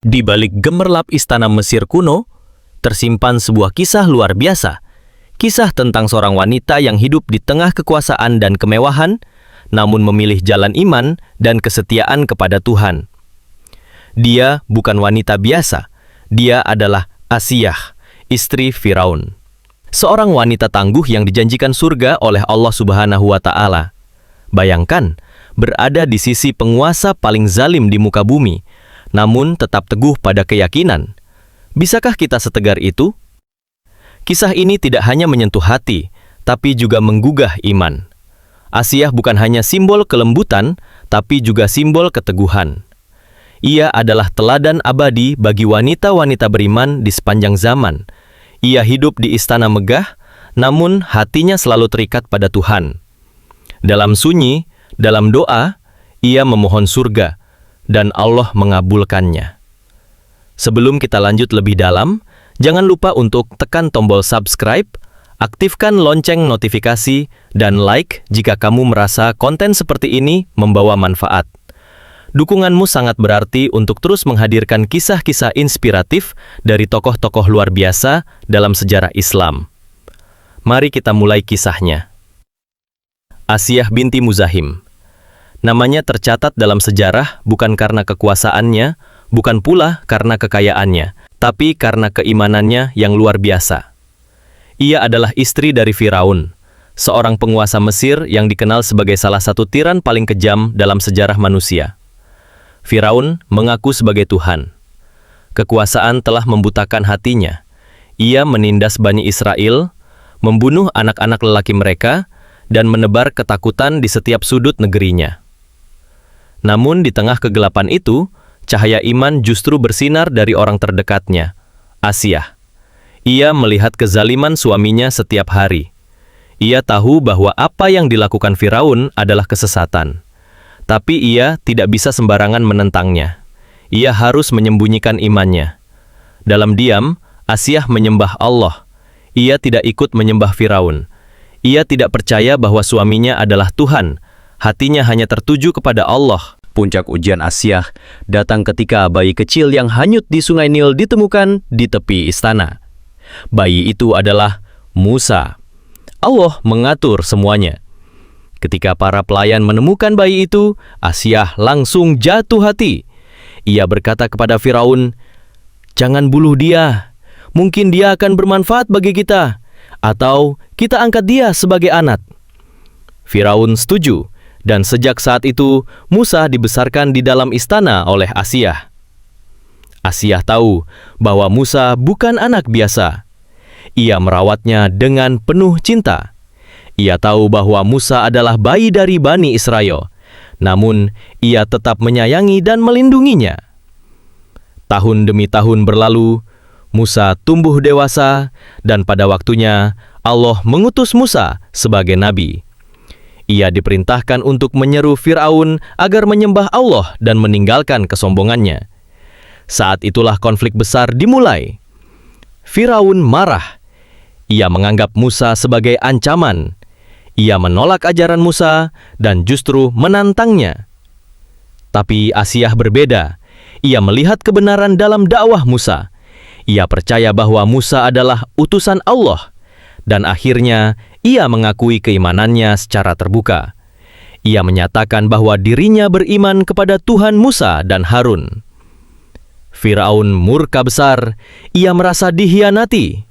Di balik gemerlap istana Mesir kuno, tersimpan sebuah kisah luar biasa. Kisah tentang seorang wanita yang hidup di tengah kekuasaan dan kemewahan, namun memilih jalan iman dan kesetiaan kepada Tuhan. Dia bukan wanita biasa, dia adalah Asiyah, istri Firaun. Seorang wanita tangguh yang dijanjikan surga oleh Allah Subhanahu wa Ta'ala. Bayangkan, berada di sisi penguasa paling zalim di muka bumi, namun tetap teguh pada keyakinan. Bisakah kita setegar itu? Kisah ini tidak hanya menyentuh hati, tapi juga menggugah iman. Asiyah bukan hanya simbol kelembutan, tapi juga simbol keteguhan. Ia adalah teladan abadi bagi wanita-wanita beriman di sepanjang zaman. Ia hidup di istana megah, namun hatinya selalu terikat pada Tuhan. Dalam sunyi, dalam doa, ia memohon surga, dan Allah mengabulkannya. Sebelum kita lanjut lebih dalam, jangan lupa untuk tekan tombol subscribe, aktifkan lonceng notifikasi, dan like jika kamu merasa konten seperti ini membawa manfaat. Dukunganmu sangat berarti untuk terus menghadirkan kisah-kisah inspiratif dari tokoh-tokoh luar biasa dalam sejarah Islam. Mari kita mulai kisahnya. Asiyah binti Muzahim. Namanya tercatat dalam sejarah bukan karena kekuasaannya, bukan pula karena kekayaannya, tapi karena keimanannya yang luar biasa. Ia adalah istri dari Firaun, seorang penguasa Mesir yang dikenal sebagai salah satu tiran paling kejam dalam sejarah manusia. Firaun mengaku sebagai Tuhan. Kekuasaan telah membutakan hatinya. Ia menindas Bani Israel, membunuh anak-anak lelaki mereka, dan menebar ketakutan di setiap sudut negerinya. Namun di tengah kegelapan itu, cahaya iman justru bersinar dari orang terdekatnya, Asiyah. Ia melihat kezaliman suaminya setiap hari. Ia tahu bahwa apa yang dilakukan Firaun adalah kesesatan. Tapi ia tidak bisa sembarangan menentangnya. Ia harus menyembunyikan imannya. Dalam diam, Asiyah menyembah Allah. Ia tidak ikut menyembah Firaun. Ia tidak percaya bahwa suaminya adalah Tuhan. Hatinya hanya tertuju kepada Allah. Puncak ujian Asiyah datang ketika bayi kecil yang hanyut di Sungai Nil ditemukan di tepi istana. Bayi itu adalah Musa. Allah mengatur semuanya. Ketika para pelayan menemukan bayi itu, Asiyah langsung jatuh hati. Ia berkata kepada Firaun, "Jangan bunuh dia. Mungkin dia akan bermanfaat bagi kita. Atau kita angkat dia sebagai anak." Firaun setuju. Dan sejak saat itu, Musa dibesarkan di dalam istana oleh Asiyah. Asiyah tahu bahwa Musa bukan anak biasa. Ia merawatnya dengan penuh cinta. Ia tahu bahwa Musa adalah bayi dari Bani Israel. Namun, ia tetap menyayangi dan melindunginya. Tahun demi tahun berlalu, Musa tumbuh dewasa, dan pada waktunya Allah mengutus Musa sebagai nabi. Ia diperintahkan untuk menyeru Firaun agar menyembah Allah dan meninggalkan kesombongannya. Saat itulah konflik besar dimulai. Firaun marah. Ia menganggap Musa sebagai ancaman. Ia menolak ajaran Musa dan justru menantangnya. Tapi Asiyah berbeda. Ia melihat kebenaran dalam dakwah Musa. Ia percaya bahwa Musa adalah utusan Allah. Dan akhirnya, ia mengakui keimanannya secara terbuka. Ia menyatakan bahwa dirinya beriman kepada Tuhan Musa dan Harun. Firaun murka besar, ia merasa dikhianati.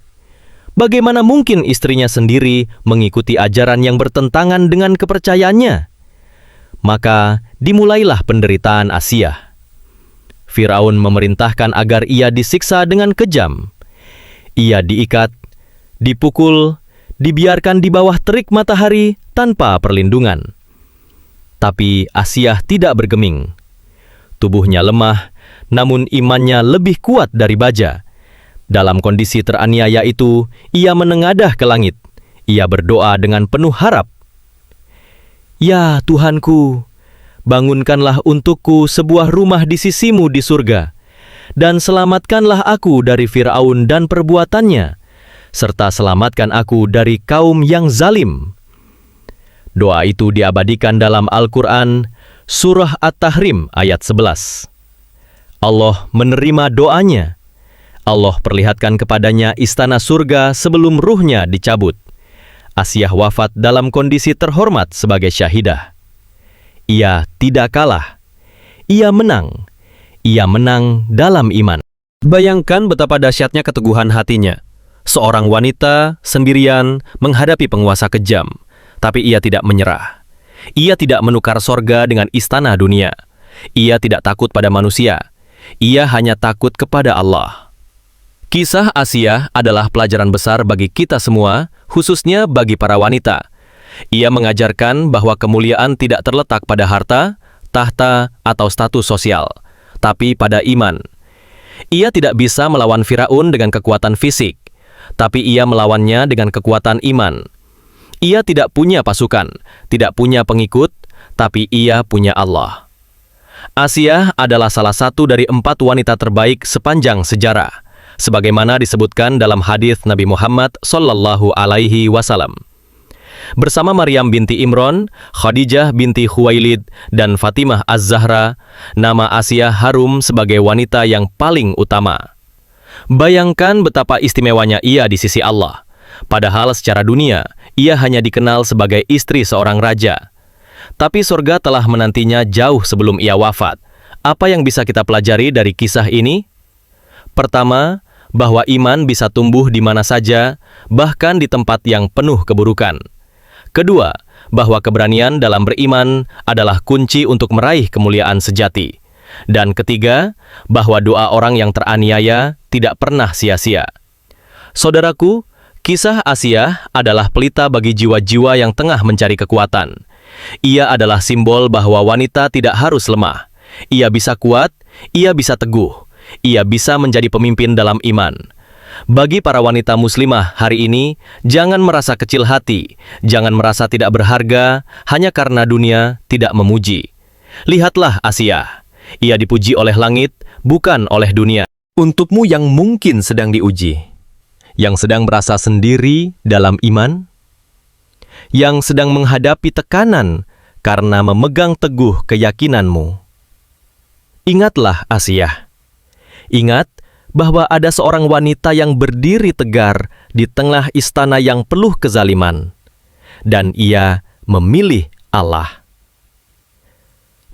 Bagaimana mungkin istrinya sendiri mengikuti ajaran yang bertentangan dengan kepercayaannya? Maka dimulailah penderitaan Asiyah. Firaun memerintahkan agar ia disiksa dengan kejam. Ia diikat, dipukul, dibiarkan di bawah terik matahari tanpa perlindungan. Tapi Asiyah tidak bergeming. Tubuhnya lemah, namun imannya lebih kuat dari baja. Dalam kondisi teraniaya itu, ia menengadah ke langit. Ia berdoa dengan penuh harap. "Ya Tuhanku, bangunkanlah untukku sebuah rumah di sisimu di surga, dan selamatkanlah aku dari Firaun dan perbuatannya, serta selamatkan aku dari kaum yang zalim." Doa itu diabadikan dalam Al-Quran, Surah At-Tahrim ayat 11. Allah menerima doanya. Allah perlihatkan kepadanya istana surga sebelum ruhnya dicabut. Asiyah wafat dalam kondisi terhormat sebagai syahidah. Ia tidak kalah. Ia menang. Ia menang dalam iman. Bayangkan betapa dahsyatnya keteguhan hatinya. Seorang wanita sendirian menghadapi penguasa kejam, tapi ia tidak menyerah. Ia tidak menukar sorga dengan istana dunia. Ia tidak takut pada manusia. Ia hanya takut kepada Allah. Kisah Asiyah adalah pelajaran besar bagi kita semua, khususnya bagi para wanita. Ia mengajarkan bahwa kemuliaan tidak terletak pada harta, tahta, atau status sosial, tapi pada iman. Ia tidak bisa melawan Firaun dengan kekuatan fisik, tapi ia melawannya dengan kekuatan iman. Ia tidak punya pasukan, tidak punya pengikut, tapi ia punya Allah. Asiyah adalah salah satu dari 4 wanita terbaik sepanjang sejarah, sebagaimana disebutkan dalam hadis Nabi Muhammad SAW. Bersama Maryam binti Imran, Khadijah binti Khuwailid, dan Fatimah Az-Zahra, nama Asiyah harum sebagai wanita yang paling utama. Bayangkan betapa istimewanya ia di sisi Allah. Padahal secara dunia, ia hanya dikenal sebagai istri seorang raja. Tapi surga telah menantinya jauh sebelum ia wafat. Apa yang bisa kita pelajari dari kisah ini? Pertama, bahwa iman bisa tumbuh di mana saja, bahkan di tempat yang penuh keburukan. Kedua, bahwa keberanian dalam beriman adalah kunci untuk meraih kemuliaan sejati. Dan ketiga, bahwa doa orang yang teraniaya tidak pernah sia-sia. Saudaraku, kisah Asiyah adalah pelita bagi jiwa-jiwa yang tengah mencari kekuatan. Ia adalah simbol bahwa wanita tidak harus lemah. Ia bisa kuat, ia bisa teguh, ia bisa menjadi pemimpin dalam iman. Bagi para wanita muslimah hari ini, jangan merasa kecil hati, jangan merasa tidak berharga hanya karena dunia tidak memuji. Lihatlah Asiyah, ia dipuji oleh langit, bukan oleh dunia. Untukmu yang mungkin sedang diuji, yang sedang merasa sendiri dalam iman, yang sedang menghadapi tekanan karena memegang teguh keyakinanmu. Ingatlah Asiyah. Ingat bahwa ada seorang wanita yang berdiri tegar di tengah istana yang penuh kezaliman. Dan ia memilih Allah.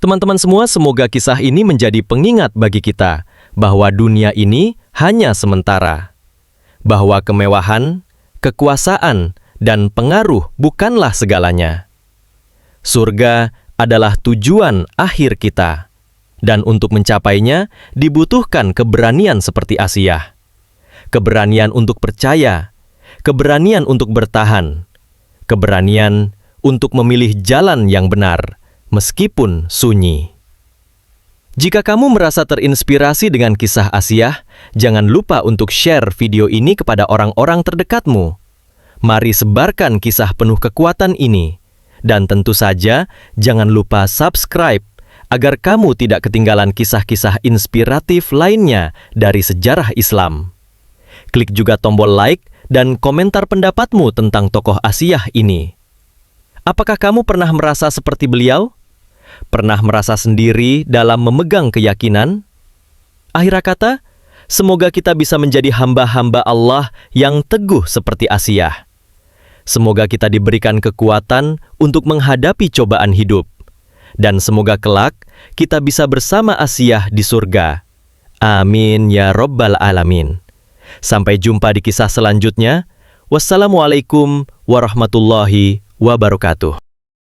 Teman-teman semua, semoga kisah ini menjadi pengingat bagi kita bahwa dunia ini hanya sementara. Bahwa kemewahan, kekuasaan, dan pengaruh bukanlah segalanya. Surga adalah tujuan akhir kita. Dan untuk mencapainya, dibutuhkan keberanian seperti Asiyah. Keberanian untuk percaya, keberanian untuk bertahan, keberanian untuk memilih jalan yang benar, meskipun sunyi. Jika kamu merasa terinspirasi dengan kisah Asiyah, jangan lupa untuk share video ini kepada orang-orang terdekatmu. Mari sebarkan kisah penuh kekuatan ini. Dan tentu saja, jangan lupa subscribe agar kamu tidak ketinggalan kisah-kisah inspiratif lainnya dari sejarah Islam. Klik juga tombol like dan komentar pendapatmu tentang tokoh Asiyah ini. Apakah kamu pernah merasa seperti beliau? Pernah merasa sendiri dalam memegang keyakinan? Akhir kata, semoga kita bisa menjadi hamba-hamba Allah yang teguh seperti Asiyah. Semoga kita diberikan kekuatan untuk menghadapi cobaan hidup. Dan semoga kelak kita bisa bersama Asiyah di surga. Amin ya Rabbal Alamin. Sampai jumpa di kisah selanjutnya. Wassalamualaikum warahmatullahi wabarakatuh.